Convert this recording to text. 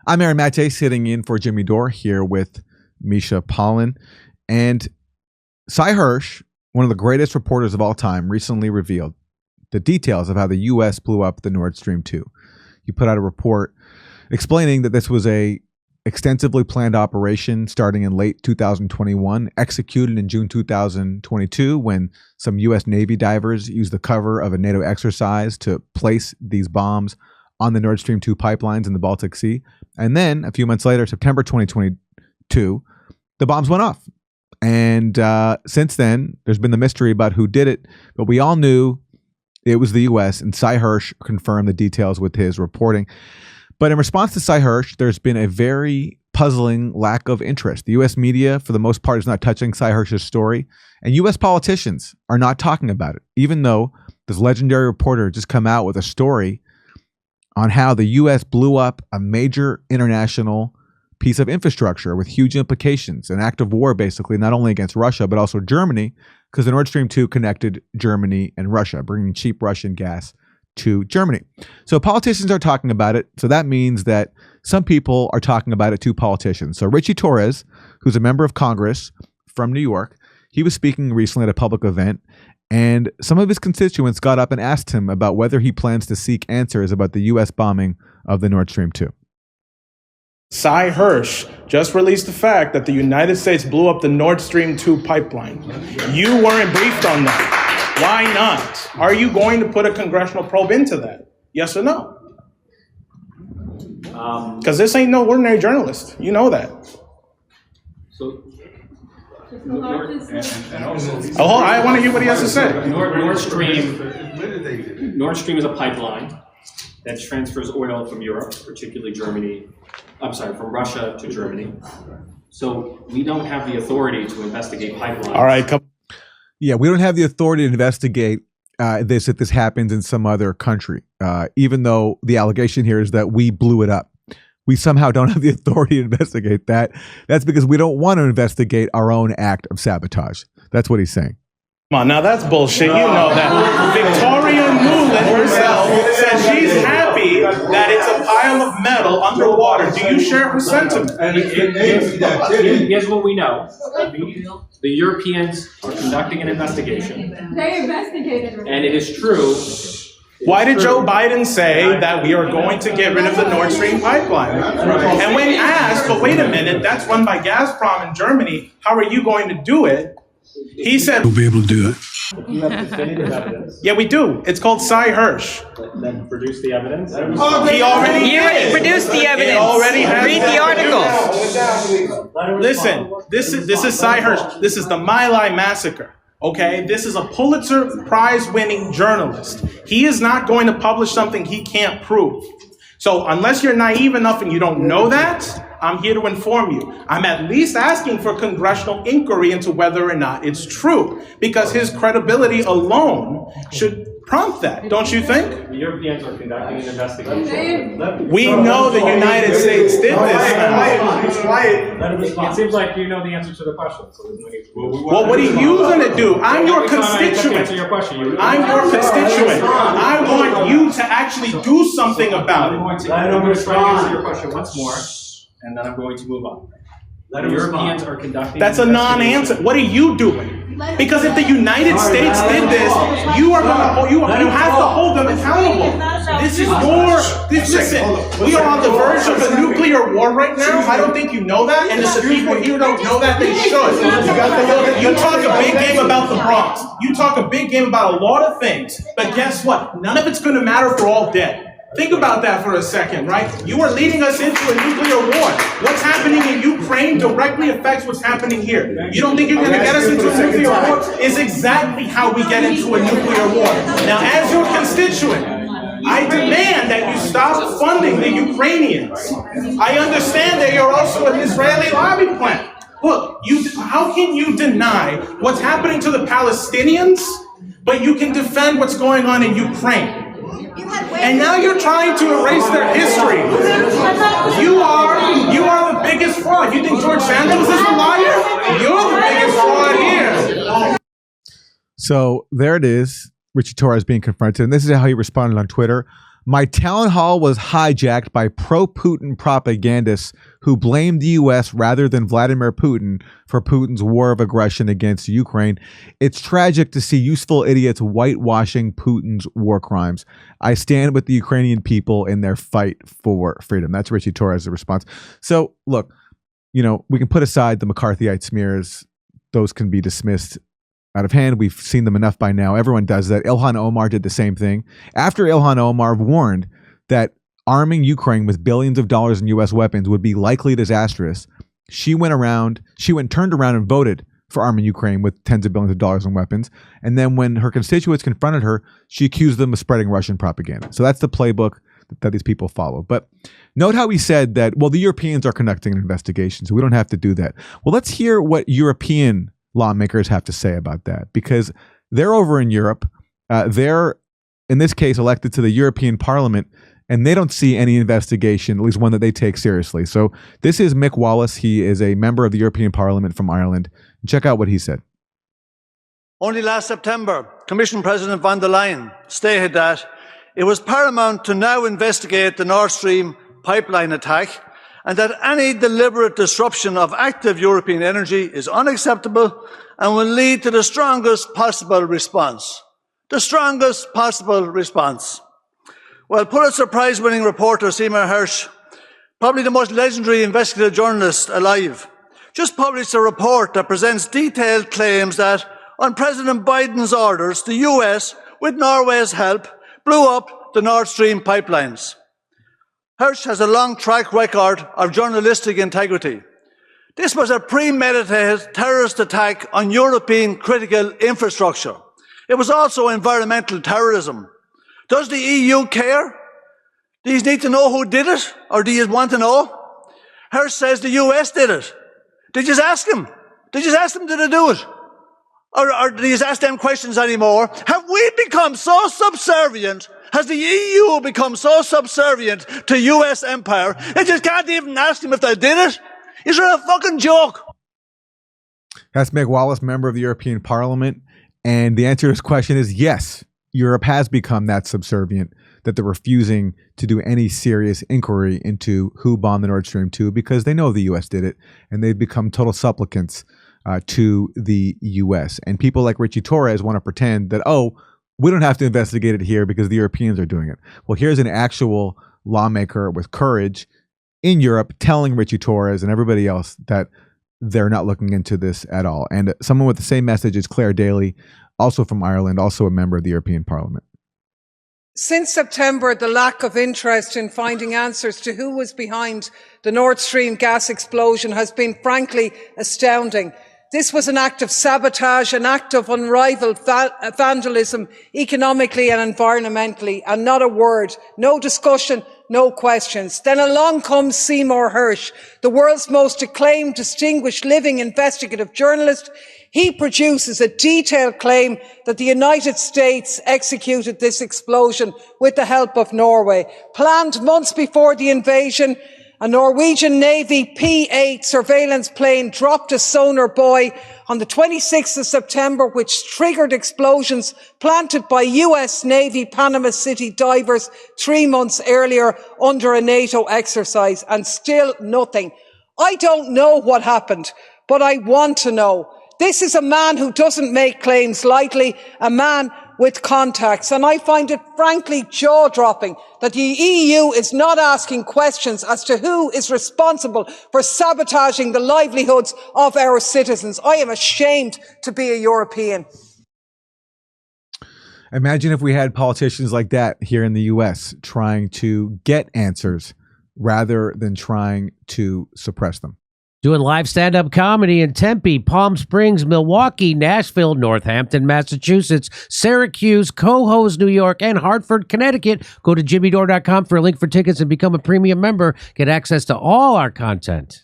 I'm Aaron Maté, sitting in for Jimmy Dore here with Misha Pollan. And Seymour Hersh, one of the greatest reporters of all time, recently revealed the details of how the U.S. blew up the Nord Stream 2. He put out a report explaining that this was a extensively planned operation starting in late 2021, executed in June 2022 when some U.S. Navy divers used the cover of a NATO exercise to place these bombs on the Nord Stream 2 pipelines in the Baltic Sea. And then a few months later, September 2022, the bombs went off. And since then, there's been the mystery about who did it, but we all knew it was the U.S., and Seymour Hersh confirmed the details with his reporting. But in response to Seymour Hersh, there's been a very puzzling lack of interest. The U.S. media, for the most part, is not touching Seymour Hersh's story, and U.S. politicians are not talking about it, even though this legendary reporter just come out with a story on how the U.S. blew up a major international piece of infrastructure with huge implications, an act of war, basically, not only against Russia, but also Germany, because the Nord Stream 2 connected Germany and Russia, bringing cheap Russian gas to Germany. So politicians are talking about it. So that means that some people are talking about it to politicians. So Ritchie Torres, who's a member of Congress from New York, he was speaking recently at a public event, and some of his constituents got up and asked him about whether he plans to seek answers about the U.S. bombing of the Nord Stream 2. Seymour Hersh just released the fact that the United States blew up the Nord Stream 2 pipeline. You weren't briefed on that. Why not? Are you going to put a congressional probe into that? Yes or no? Because this ain't no ordinary journalist. You know that. So, I want to hear what he has to say. Nord Stream is a pipeline that transfers oil from Europe, particularly Germany. I'm sorry, from Russia to Germany. So we don't have the authority to investigate pipelines. All right. Yeah, we don't have the authority to investigate this if this happens in some other country, even though the allegation here is that we blew it up. We somehow don't have the authority to investigate that. That's because we don't want to investigate our own act of sabotage. That's what he's saying. Come on, now that's bullshit. You know that. Victoria Nuland herself said she's happy that it's a pile of metal underwater. Do you share her sentiment? Here's what we know. The Europeans are conducting an investigation. They investigated. And it is true. Why did Joe Biden say that we are going to get rid of the Nord Stream pipeline? And when asked, but wait a minute, that's run by Gazprom in Germany, how are you going to do it? He said, we'll be able to do it. You have definitive evidence. Yeah, we do. It's called Seymour Hersh. Then produce the evidence. He already did. Produced the evidence. It already has. Read the article. Listen, this is Seymour Hersh. This is the My Lai massacre. Okay, this is a Pulitzer Prize-winning journalist. He is not going to publish something he can't prove. So unless you're naive enough and you don't know that, I'm here to inform you. I'm at least asking for congressional inquiry into whether or not it's true, because his credibility alone should prompt that, don't you think? The Europeans are conducting an investigation. We know the United States did this now. It seems like you know the answer to the question. So well, what are you going to do? I'm your constituent. Answer your question. I'm your constituent. I want you to actually do something about it. I'm going to try to answer your question once more, and then I'm going to move on. The Europeans are conducting. That's a non-answer. What are you doing? Because if the United States did this, you are going to you have to hold them accountable. This is listen, we are on the verge of a nuclear war right now. I don't think you know that, and if the people here don't know that, they should. You talk a big game about the Bronx. You talk a big game about a lot of things, but guess what? None of it's going to matter if we're all dead. Think about that for a second, right? You are leading us into a nuclear war. What's happening in Ukraine directly affects what's happening here. You don't think you're going to get us into a nuclear war? Is exactly how we get into a nuclear war. Now, as your constituent, I demand that you stop funding the Ukrainians. I understand that you're also an Israeli lobby plant. Look, how can you deny what's happening to the Palestinians, but you can defend what's going on in Ukraine? And now you're trying to erase their history. You are the biggest fraud. You think George Santos is a liar? You're the biggest fraud here. So there it is, Ritchie Torres being confronted. And this is how he responded on Twitter. My town hall was hijacked by pro-Putin propagandists who blamed the U.S. rather than Vladimir Putin for Putin's war of aggression against Ukraine. It's tragic to see useful idiots whitewashing Putin's war crimes. I stand with the Ukrainian people in their fight for freedom. That's Ritchie Torres' response. So, look, you know, we can put aside the McCarthyite smears. Those can be dismissed out of hand. We've seen them enough by now. Everyone does that. Ilhan Omar did the same thing. After Ilhan Omar warned that arming Ukraine with billions of dollars in U.S. weapons would be likely disastrous, she turned around and voted for arming Ukraine with tens of billions of dollars in weapons. And then when her constituents confronted her, she accused them of spreading Russian propaganda. So that's the playbook that these people follow. But note how he said that, well, the Europeans are conducting an investigation, so we don't have to do that. Well, let's hear what European lawmakers have to say about that, because they're over in Europe. They're, in this case, elected to the European Parliament, and they don't see any investigation, at least one that they take seriously. So this is Mick Wallace. He is a member of the European Parliament from Ireland. Check out what he said. Only last September, Commission President von der Leyen stated that it was paramount to now investigate the Nord Stream pipeline attack, and that any deliberate disruption of active European energy is unacceptable and will lead to the strongest possible response. The strongest possible response. Well, Pulitzer Prize-winning reporter Seymour Hersh, probably the most legendary investigative journalist alive, just published a report that presents detailed claims that, on President Biden's orders, the US, with Norway's help, blew up the Nord Stream pipelines. Hersh has a long track record of journalistic integrity. This was a premeditated terrorist attack on European critical infrastructure. It was also environmental terrorism. Does the EU care? Do you need to know who did it, or do you want to know? Hersh says the US did it. Did you ask him? Did you ask them, did they do it? Or do you ask them questions anymore? Have we become so subservient? Has the EU become so subservient to US empire, they just can't even ask them if they did it? Is it a fucking joke? That's Mick Wallace, member of the European Parliament. And the answer to this question is yes. Europe has become that subservient that they're refusing to do any serious inquiry into who bombed the Nord Stream 2 because they know the U.S. did it, and they've become total supplicants to the U.S. And people like Ritchie Torres want to pretend that, oh, we don't have to investigate it here because the Europeans are doing it. Well, here's an actual lawmaker with courage in Europe telling Ritchie Torres and everybody else that they're not looking into this at all. And someone with the same message is Claire Daly, also from Ireland, also a member of the European Parliament. Since September, the lack of interest in finding answers to who was behind the Nord Stream gas explosion has been frankly astounding. This was an act of sabotage, an act of unrivaled vandalism, economically and environmentally, and not a word, no discussion, no questions. Then along comes Seymour Hersh, the world's most acclaimed, distinguished living investigative journalist. He produces a detailed claim that the United States executed this explosion with the help of Norway. Planned months before the invasion, a Norwegian Navy P-8 surveillance plane dropped a sonar buoy on the 26th of September, which triggered explosions planted by US Navy Panama City divers 3 months earlier under a NATO exercise, and still nothing. I don't know what happened, but I want to know. This is a man who doesn't make claims lightly, a man with contacts, and I find it frankly jaw-dropping that the EU is not asking questions as to who is responsible for sabotaging the livelihoods of our citizens. I am ashamed to be a European. Imagine if we had politicians like that here in the US trying to get answers rather than trying to suppress them. Doing live stand-up comedy in Tempe, Palm Springs, Milwaukee, Nashville, Northampton, Massachusetts, Syracuse, Cohoes, New York, and Hartford, Connecticut. Go to jimmydore.com for a link for tickets and become a premium member. Get access to all our content.